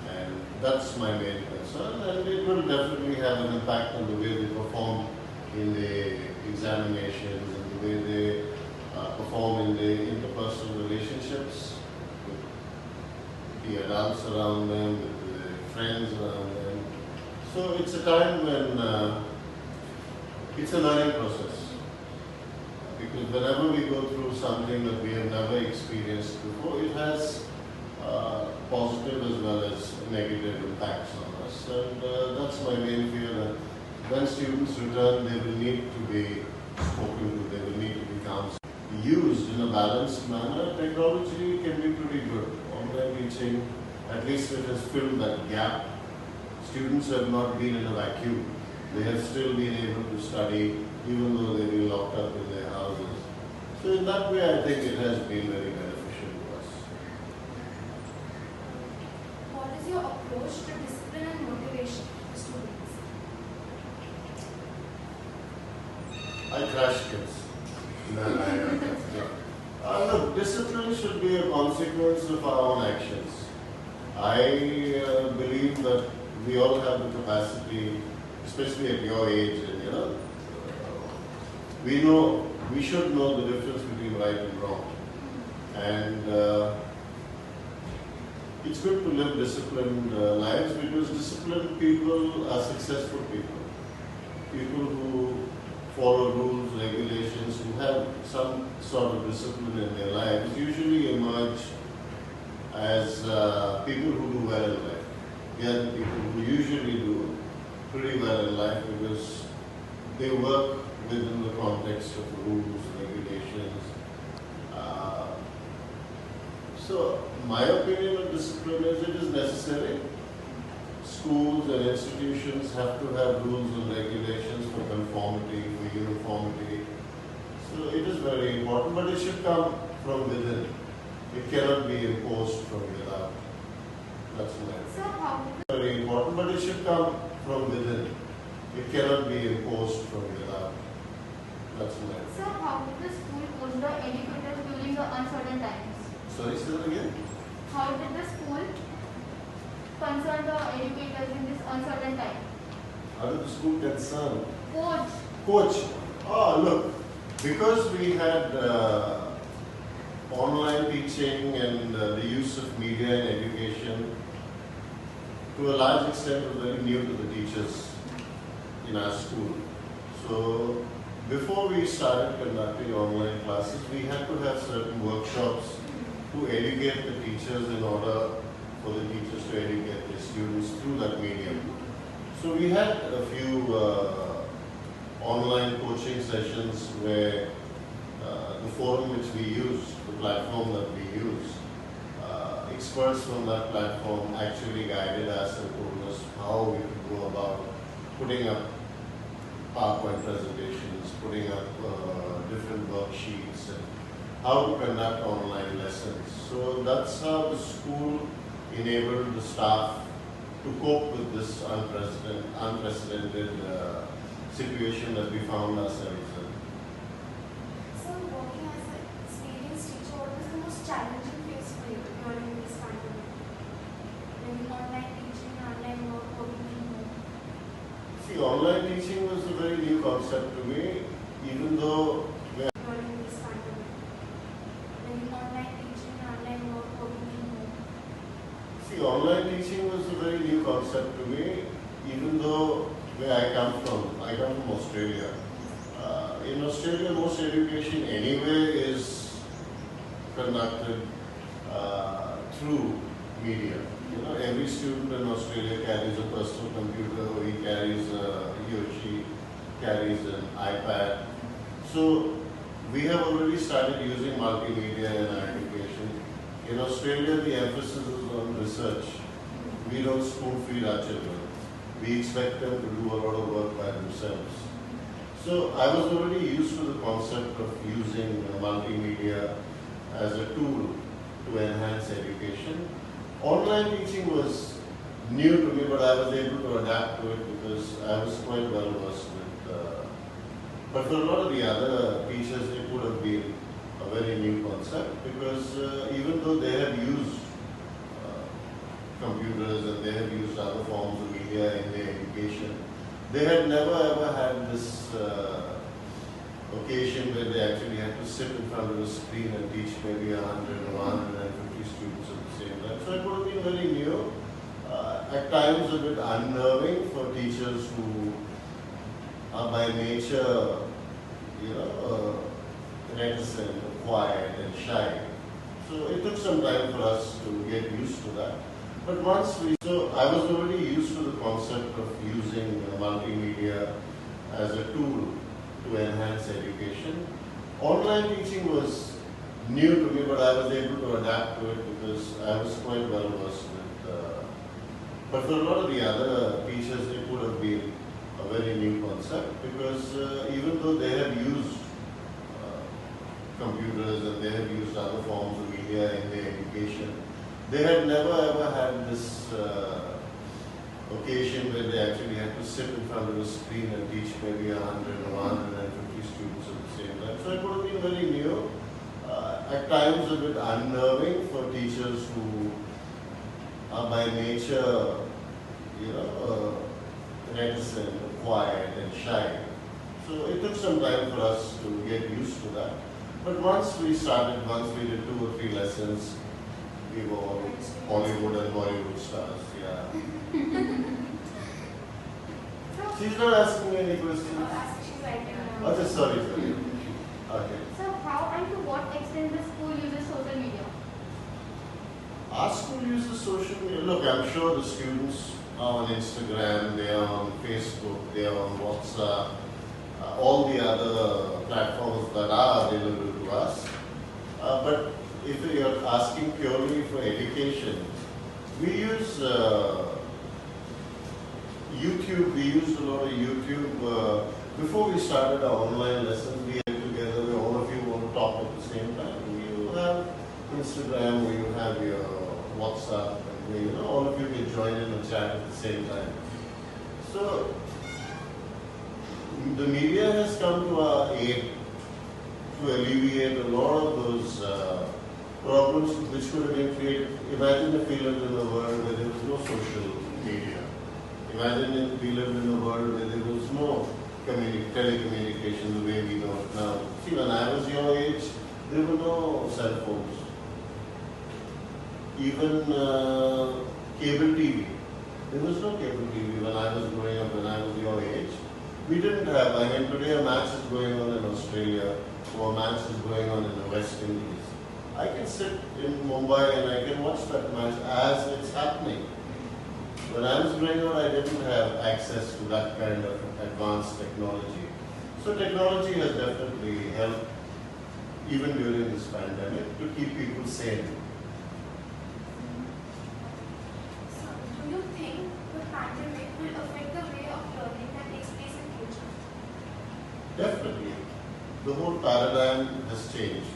And that's my main concern, and it will definitely have an impact on the way they perform in the examinations and the way they perform in the interpersonal relationships with the adults around them, with the friends around them. So it's a time when it's a learning process. Because whenever we go through something that we have never experienced before, it has positive as well as negative impacts on us. And that's my main fear, that when students return, they will need to be spoken to, they will need to be counseled. Used in a balanced manner, technology can be pretty good. Online teaching, at least it has filled that gap. Students have not been in a vacuum. They have still been able to study even though they've been locked up in their houses. So in that way, I think it has been very beneficial to us. What is your approach to discipline and motivation for students? I crash kids. Look, discipline should be a consequence of our own actions. I believe that we all have the capacity, especially at your age, and we should know the difference between right and wrong. And it's good to live disciplined lives, because disciplined people are successful people. People who follow rules, regulations, who have some sort of discipline in their lives usually emerge as people who do well in life. They are the people who usually do pretty well in life because they work within the context of rules, regulations. So my opinion of discipline is it is necessary. Schools and institutions have to have rules and regulations for conformity, for uniformity. So it is very important, but it should come from within. It cannot be imposed from without. That's my opinion. So how Very important, but it should come from within. It cannot be imposed from without. That's my opinion. So how did the school push the educators during the uncertain times? Sorry, say that again? How did the school concern the educators in this uncertain time? How did the school concern? Coach. Look, because we had online teaching and the use of media in education, to a large extent was very new to the teachers in our school. So before we started conducting online classes, we had to have certain workshops to educate the teachers in order for the teachers to educate the students through that medium. So we had a few online coaching sessions where the forum which we used, the platform that we used, experts from that platform actually guided us and told us how we could go about putting up PowerPoint presentations, putting up different worksheets, and how to conduct online lessons. So that's how the school enabled the staff to cope with this unprecedented situation that we found ourselves in. So, working as an experienced teacher, what was the most challenging phase for you during this pandemic? Like online teaching, online work, working from home? See, online teaching was a very new concept to me, even though During this pandemic. Like online teaching, online work, working from home? See, online teaching was a very new concept to me, even though where I come from Australia. In Australia, most education anyway is conducted through media. You know, every student in Australia carries a personal computer, or he or she carries an iPad. So we have already started using multimedia in our education. In Australia, the emphasis is on research. We don't spoon feed our children. We expect them to do a lot of work by themselves. So I was already used to the concept of using multimedia as a tool to enhance education. Online teaching was new to me, but I was able to adapt to it because I was quite well versed with. But for a lot of the other teachers, it would have been a very new concept because even though they have used computers and they have used other forms of media in their education, they had never ever had this occasion where they actually had to sit in front of a screen and teach maybe 100 or 150 students at the same time. So it would have been very new, at times a bit unnerving for teachers who are by nature, reticent, quiet and shy. So it took some time for us to get used to that. But so I was already used to the concept of using multimedia as a tool to enhance education. Online teaching was new to me, but I was able to adapt to it because I was quite well versed with. But for a lot of the other teachers, it would have been a very new concept because even though they have used computers and they have used other forms of media in their education, they had never ever had this occasion where they actually had to sit in front of a screen and teach maybe 100 or 150 students at the same time. So it would have been very new, at times a bit unnerving for teachers who are by nature, reticent, quiet and shy. So it took some time for us to get used to that. But once we did 2 or 3 lessons, we were all Hollywood and Bollywood stars, yeah. She's not asking me any questions. She's writing down. Okay, sorry. Okay. So how and to what extent the school uses social media? Our school uses social media. Look, I'm sure the students are on Instagram, they are on Facebook, they are on WhatsApp, all the other platforms that are available to us. But if you're asking purely for education, we use YouTube. We used a lot of YouTube. Before we started our online lessons, we had together where all of you want to talk at the same time. You have Instagram, where you have your WhatsApp, and where, all of you can join in and chat at the same time. So the media has come to our aid to alleviate a lot of those problems which could have been created. Imagine if we lived in a world where there was no social media. Imagine if we lived in a world where there was no telecommunication the way we know it now. See, when I was your age, there were no cell phones. Even cable TV. There was no cable TV when I was growing up, when I was your age. We didn't have, I mean, today a match is going on in Australia, or a match is going on in the West Indies. I can sit in Mumbai and I can watch that match as it's happening. When I was growing up, I didn't have access to that kind of advanced technology. So technology has definitely helped, even during this pandemic, to keep people sane. So, do you think the pandemic will affect the way of learning that takes place in future? Definitely. The whole paradigm has changed.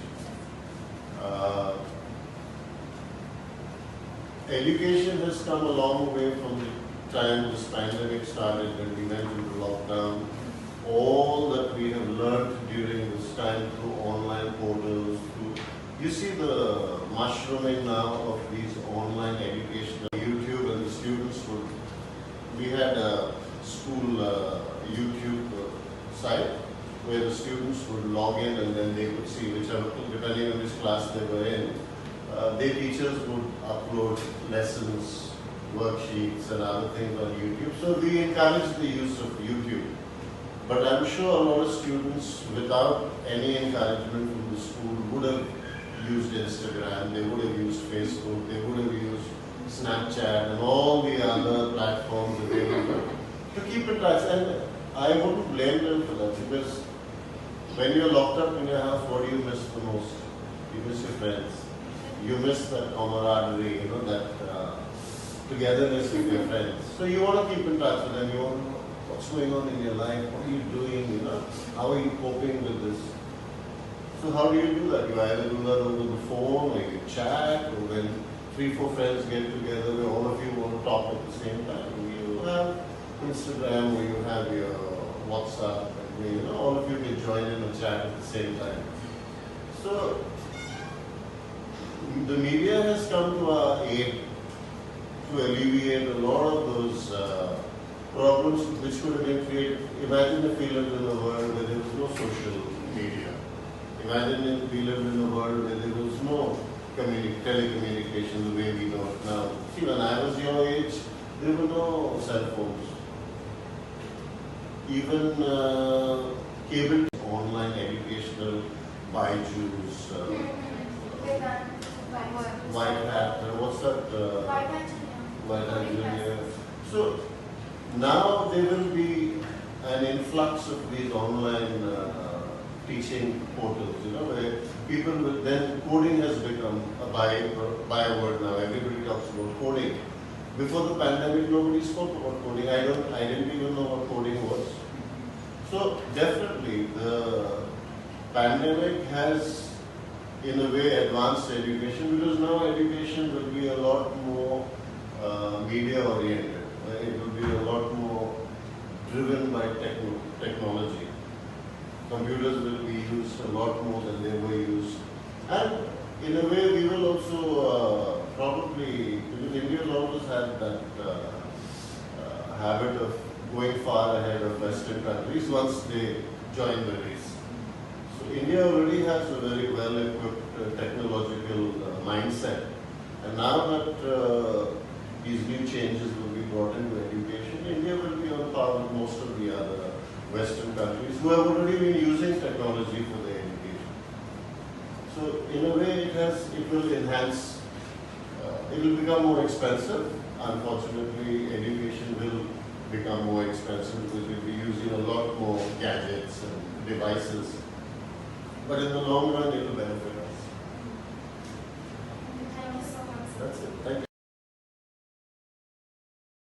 Education has come a long way from the time this pandemic started, when we went into lockdown. All that we have learned during this time through online portals, you see the mushrooming now of these online educational YouTube, and the students would, we had a school YouTube site where the students would log in and then they could see whichever, depending on which class they were in, their teachers would upload lessons, worksheets and other things on YouTube. So we encourage the use of YouTube. But I'm sure a lot of students, without any encouragement from the school, would have used Instagram, they would have used Facebook, they would have used Snapchat and all the other platforms available to keep in touch. And I wouldn't blame them for that, because when you're locked up in your house, what do you miss the most? You miss your friends. You miss that camaraderie, you know, that togetherness with your friends. So you want to keep in touch with them. You want to know what's going on in your life, what are you doing, you know, how are you coping with this? So how do you do that? You either do that over the phone, or you chat, or when 3-4 friends get together where all of you want to talk at the same time. You have Instagram, where you have your WhatsApp, and where, you know, all of you can join in and chat at the same time. So the media has come to our aid to alleviate a lot of those problems which could have been created. Imagine if we lived in a world where there was no social media. Imagine if we lived in a world where there was no telecommunication the way we know it now. See, when I was your age, there were no cell phones. Even cable, online educational, Byju's, White Hat, what's that? White Hat Junior. So now there will be an influx of these online teaching portals, you know, where people will then, coding has become a byword now. Everybody talks about coding. Before the pandemic, nobody spoke about coding. I didn't even know what coding was. So definitely the pandemic has, in a way, advanced education, because now education will be a lot more media oriented. It will be a lot more driven by technology. Computers will be used a lot more than they were used. And in a way, we will also probably, because India has always had that habit of going far ahead of Western countries once they join the race. So India already has a very well-equipped technological mindset. And now that these new changes will be brought into education, India will be on par with most of the other Western countries who have already been using technology for their education. So in a way, it will enhance, it will become more expensive. Unfortunately, education will become more expensive because we'll be using a lot more gadgets and devices. But in the long run, it will benefit us. Thank you so much. That's it. Thank you.